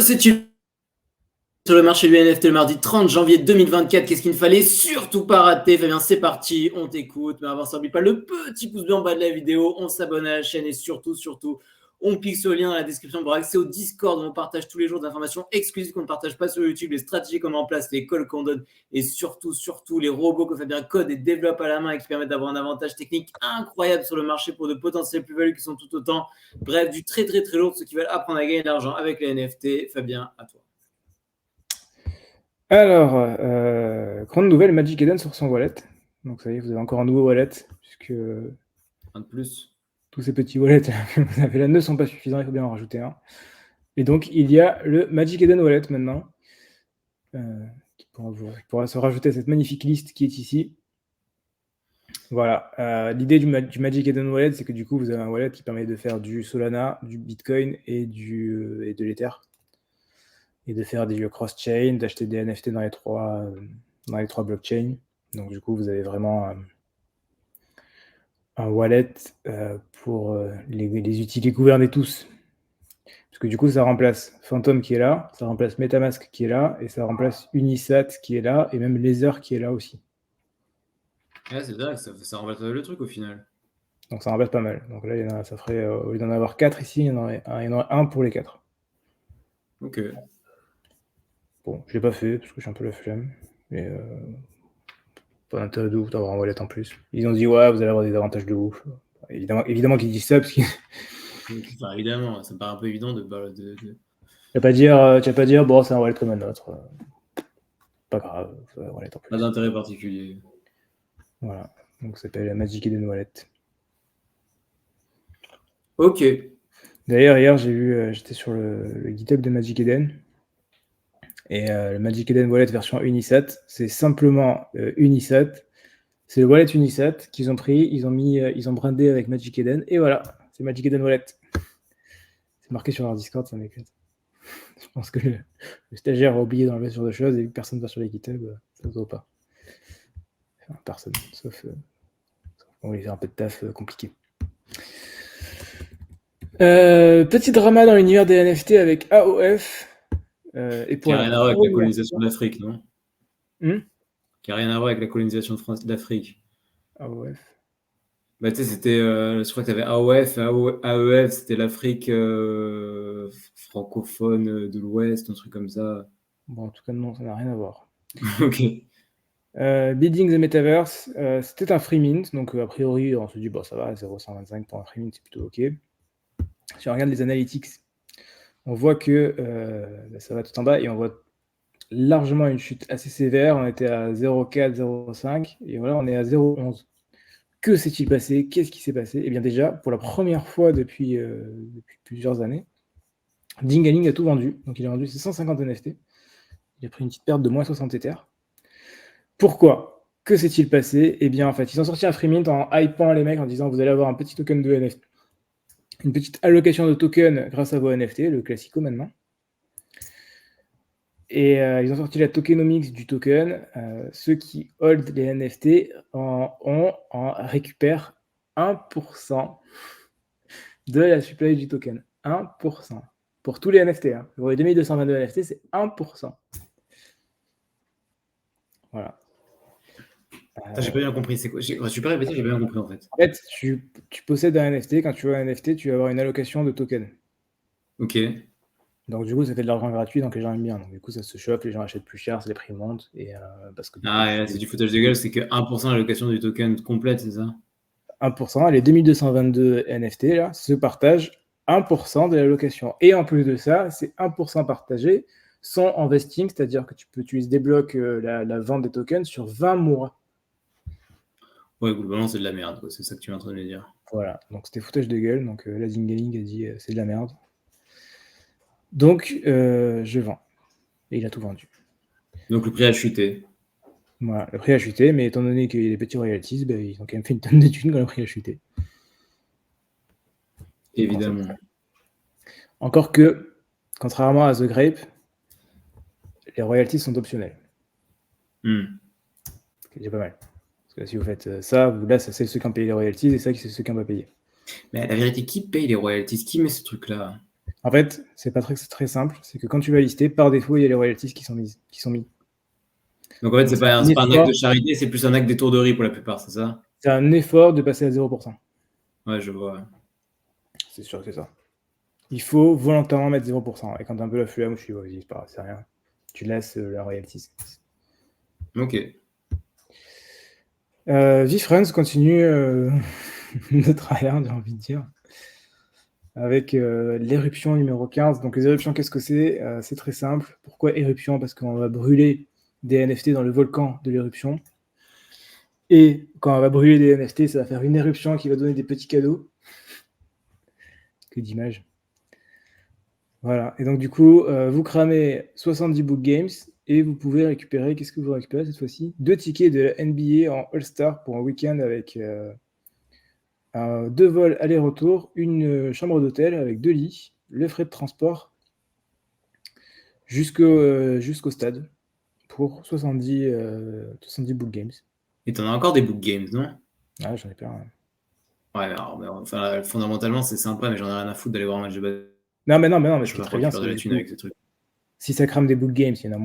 c'est-il sur le marché du NFT le mardi 30 janvier 2024? Qu'est-ce qu'il ne fallait surtout pas rater? Fabien, c'est parti, on t'écoute. Mais avant ça, n'oublie pas le petit pouce bleu en bas de la vidéo, on s'abonne à la chaîne et surtout, on clique sur le lien dans la description pour accéder au Discord où on partage tous les jours d'informations exclusives qu'on ne partage pas sur YouTube, les stratégies qu'on met en place, les calls qu'on donne et surtout, les robots que Fabien code et développe à la main et qui permettent d'avoir un avantage technique incroyable sur le marché pour de potentielles plus-values qui sont tout autant, bref, du très lourd, ceux qui veulent apprendre à gagner de l'argent avec les NFT. Fabien, à toi. Alors, grande nouvelle, Magic Eden sur son wallet. Donc ça y est, vous avez encore un nouveau wallet, puisque Un de plus. tous ces petits wallets que vous avez là ne sont pas suffisants, il faut bien en rajouter un. Et donc, il y a le Magic Eden Wallet maintenant, qui pourra se rajouter à cette magnifique liste qui est ici. Voilà, l'idée du Magic Eden Wallet, c'est que du coup, vous avez un wallet qui permet de faire du Solana, du Bitcoin et de l'Ether. Et de faire des cross-chain, d'acheter des NFT dans les trois blockchains. Donc du coup, vous avez vraiment un wallet pour les utiliser, gouverner tous. Parce que du coup, ça remplace Phantom qui est là, ça remplace MetaMask qui est là, et ça remplace Unisat qui est là, et même Lather qui est là aussi. Ouais, c'est vrai, ça remplace le truc au final. Donc ça remplace pas mal. Donc là, ça ferait, au lieu d'en avoir 4 ici, il y en aurait un pour les 4. Ok. Bon, je l'ai pas fait parce que j'ai un peu la flemme. Mais pas d'intérêt de ouf d'avoir un wallet en plus. Ils ont dit ouais, vous allez avoir des avantages de ouf. Évidemment qu'ils disent ça parce qu'ils Enfin, évidemment, ça me paraît un peu évident de... tu vas pas dire bon, c'est un wallet comme un autre. Pas grave, un wallet en plus. Pas d'intérêt particulier. Voilà, donc ça s'appelle Magic Eden Wallet. Ok. D'ailleurs, hier, j'étais sur le GitHub de Magic Eden. Et le Magic Eden Wallet version Unisat, c'est simplement Unisat. C'est le wallet Unisat qu'ils ont pris, ils ont brandé avec Magic Eden, et voilà, c'est Magic Eden Wallet. C'est marqué sur leur Discord, ça m'éclate. Je pense que le stagiaire a oublié d'enlever ce genre de choses et personne ne va sur les GitHub, ça ne se voit pas. Enfin, personne, sauf on va lui faire un peu de taf compliqué. Petit drama dans l'univers des NFT avec AOF. Et qui n'a rien à voir avec la colonisation d'Afrique, non? Qui n'a rien à voir avec la colonisation d'Afrique. AOF. Bah, tu sais, c'était. Je crois que tu avais AOF, AEF, c'était l'Afrique francophone de l'Ouest, un truc comme ça. Bon, en tout cas, non, ça n'a rien à voir. Ok. Building the Metaverse, c'était un free mint, donc a priori, on se dit, bon, ça va, 0,125 pour un free mint, c'est plutôt ok. Si on regarde les analytics, on voit que ça va tout en bas et on voit largement une chute assez sévère. On était à 0,4, 0,5 et voilà, on est à 0,11. Que s'est-il passé? Qu'est-ce qui s'est passé? Eh bien déjà, pour la première fois depuis plusieurs années, Dingaling a tout vendu. Donc il a vendu ses 150 NFT. Il a pris une petite perte de moins 60 Ethers. Pourquoi? Que s'est-il passé? Eh bien en fait, ils ont sorti un free mint en hypant les mecs en disant vous allez avoir un petit token de NFT. Une petite allocation de tokens grâce à vos NFT, le classico maintenant. Et ils ont sorti la tokenomics du token. Ceux qui hold les NFT en récupèrent 1% de la supply du token. 1%. Pour tous les NFT. Hein. Pour les 2222 NFT, c'est 1%. Voilà. J'ai pas bien compris. C'est quoi? Je suis pas répété, j'ai pas bien compris en fait. En fait, tu possèdes un NFT. Quand tu veux un NFT, tu vas avoir une allocation de tokens. Ok. Donc du coup, ça fait de l'argent gratuit, donc les gens aiment bien. Donc du coup, ça se chauffe, les gens achètent plus cher, les prix montent. Et, parce que, C'est du foutage de gueule, c'est que 1% de l'allocation du token complète, c'est ça? 1%, les 2222 NFT là, se partagent 1% de l'allocation. Et en plus de ça, ces 1% partagés sont en vesting, c'est-à-dire que tu débloques la vente des tokens sur 20 mois. Ouais, globalement, c'est de la merde, quoi. C'est ça que tu es en train de me dire. Voilà, donc c'était foutage de gueule. Donc la Zingaling a dit c'est de la merde. Donc je vends. Et il a tout vendu. Donc le prix a chuté. Voilà, le prix a chuté, mais étant donné qu'il y a des petits royalties, ben, ils ont quand même fait une tonne de thunes quand le prix a chuté. Évidemment. Encore que, contrairement à The Grape, les royalties sont optionnelles. C'est déjà pas mal. Parce que si vous faites ça, là, c'est ceux qui ont payé les royalties et ça, c'est ceux qui n'ont pas payé. Mais la vérité, qui paye les royalties? Qui met ce truc-là? En fait, c'est très simple. C'est que quand tu vas lister, par défaut, il y a les royalties qui sont mis. Donc en fait, Donc, c'est pas un acte de charité, c'est plus un acte d'étourderie pour la plupart, c'est ça? C'est un effort de passer à 0%. Ouais, je vois. C'est sûr que c'est ça. Il faut volontairement mettre 0%. Et quand t'as un peu la flemme, je suis vas-y, c'est pas grave, c'est rien. Tu laisses la royalties. Ok. VeeFriends continue de tryhard, j'ai envie de dire. Avec l'éruption numéro 15. Donc les éruptions, qu'est-ce que c'est? C'est très simple. Pourquoi éruption? Parce qu'on va brûler des NFT dans le volcan de l'éruption. Et quand on va brûler des NFT, ça va faire une éruption qui va donner des petits cadeaux. Que d'image. Voilà. Et donc du coup, vous cramez 70 book games et vous pouvez récupérer, qu'est-ce que vous récupérez cette fois-ci? 2 tickets de la NBA en All-Star pour un week-end avec 2 vols aller-retour, une chambre d'hôtel avec 2 lits, le frais de transport jusqu'au stade pour 70 book games. Et t'en as encore des book games, non? Ah, j'en ai plein. Ouais. Ouais, alors, enfin, fondamentalement, c'est sympa, mais j'en ai rien à foutre d'aller voir un match de basket. Non, mais ce Je qui est vais très bien, récupérer de la thune avec ces trucs. si ça crame des book games, s'il y en a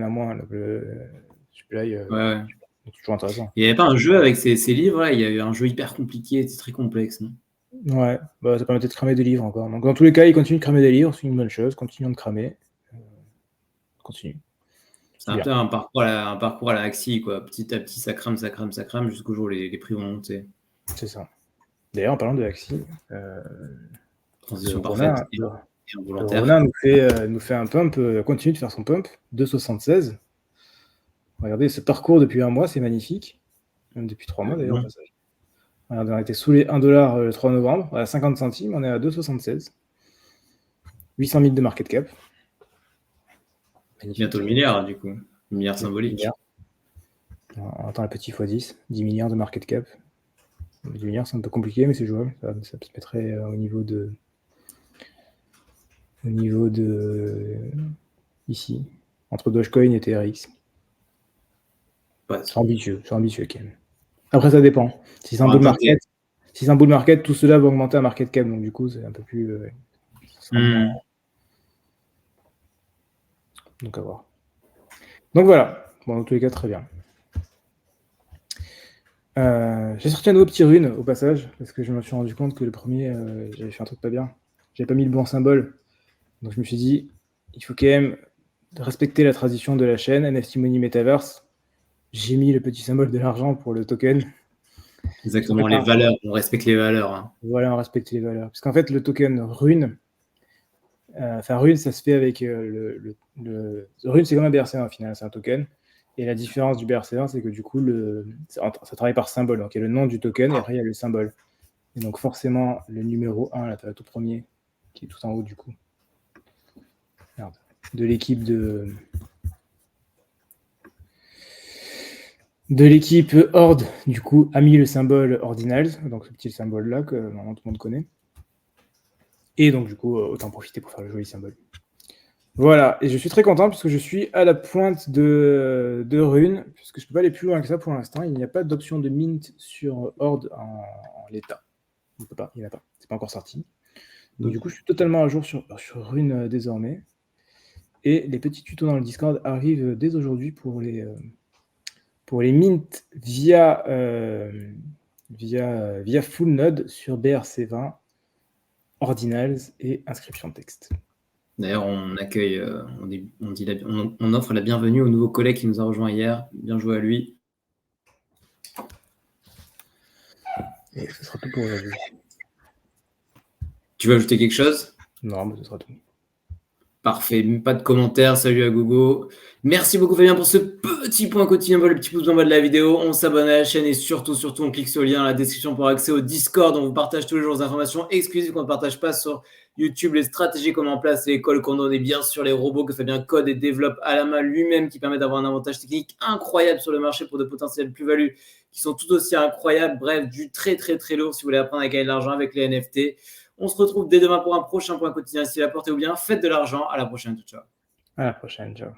moins, le supply Ouais. est toujours intéressant. Il n'y avait pas un jeu avec ces livres, là, il y a eu un jeu hyper compliqué, c'est très complexe, non? Ouais, bah, ça permettait de cramer des livres encore. Donc dans tous les cas, ils continuent de cramer des livres, c'est une bonne chose, continuons de cramer. Continue. C'est un peu un parcours à la Axie, quoi. Petit à petit, ça crame, jusqu'au jour où les prix vont monter. C'est ça. D'ailleurs, en parlant de Axie, transition parfaite et involontaire. Ronin nous fait un pump, continue de faire son pump, 2,76. Regardez ce parcours depuis un mois, c'est magnifique. Même depuis 3 mois d'ailleurs, au passage. Regardez, on était sous les 1$ le 3 novembre, à 50 centimes, on est à 2,76. 800 000 de market cap. Magnifique. Bientôt le milliard, du coup. Le milliard symbolique. On attend le petit x10, 10 milliards de market cap. 10 milliards, c'est un peu compliqué, mais c'est jouable. Ça se mettrait au niveau de ici, entre Dogecoin et TRX. Ouais, c'est ambitieux quand même. Après, ça dépend. Si c'est un bull market, tout cela va augmenter à market cap, donc du coup, c'est un peu plus. Donc à voir. Donc voilà. Bon, dans tous les cas, très bien. J'ai sorti un nouveau petit rune au passage, parce que je me suis rendu compte que le premier, j'avais fait un truc pas bien. J'avais pas mis le bon symbole. Donc je me suis dit, il faut quand même respecter la tradition de la chaîne, NFT Money Metaverse. J'ai mis le petit symbole de l'argent pour le token. Exactement, les valeurs, on respecte les valeurs. Hein. Voilà, on respecte les valeurs. Parce qu'en fait, le token Rune, Rune, ça se fait avec Rune, c'est comme un BRC1 au final, c'est un token. Et la différence du BRC1, c'est que du coup, ça travaille par symbole. Donc il y a le nom du token et après il y a le symbole. Et donc forcément, le numéro 1, là, tu as le tout premier, qui est tout en haut du coup. Merde. De l'équipe l'équipe Horde, du coup, a mis le symbole Ordinals, donc ce petit symbole-là que normalement tout le monde connaît. Et donc, du coup, autant profiter pour faire le joli symbole. Voilà, et je suis très content puisque je suis à la pointe de Rune, puisque je ne peux pas aller plus loin que ça pour l'instant. Il n'y a pas d'option de mint sur Horde en l'état. Il n'y en a pas. C'est pas encore sorti. Donc, du coup, je suis totalement à jour sur Rune désormais. Et les petits tutos dans le Discord arrivent dès aujourd'hui pour les mints via full node sur BRC20, Ordinals et inscription de texte. D'ailleurs, on accueille, on offre la bienvenue au nouveau collègue qui nous a rejoint hier. Bien joué à lui. Et ce sera tout pour aujourd'hui. Tu veux ajouter quelque chose? Non, mais ce sera tout. Parfait, pas de commentaires, salut à Gogo. Merci beaucoup Fabien pour ce petit point quotidien, le petit pouce en bas de la vidéo. On s'abonne à la chaîne et surtout, on clique sur le lien dans la description pour accès au Discord. On vous partage tous les jours des informations exclusives qu'on ne partage pas sur YouTube, les stratégies qu'on met en place, les calls qu'on donne et bien sûr les robots que Fabien code et développe à la main lui-même qui permettent d'avoir un avantage technique incroyable sur le marché pour de potentielles plus-values qui sont tout aussi incroyables. Bref, du très très très lourd si vous voulez apprendre à gagner de l'argent avec les NFT. On se retrouve dès demain pour un prochain point quotidien. Ici, la portez-vous bien, faites de l'argent. À la prochaine. Ciao. À la prochaine. Ciao.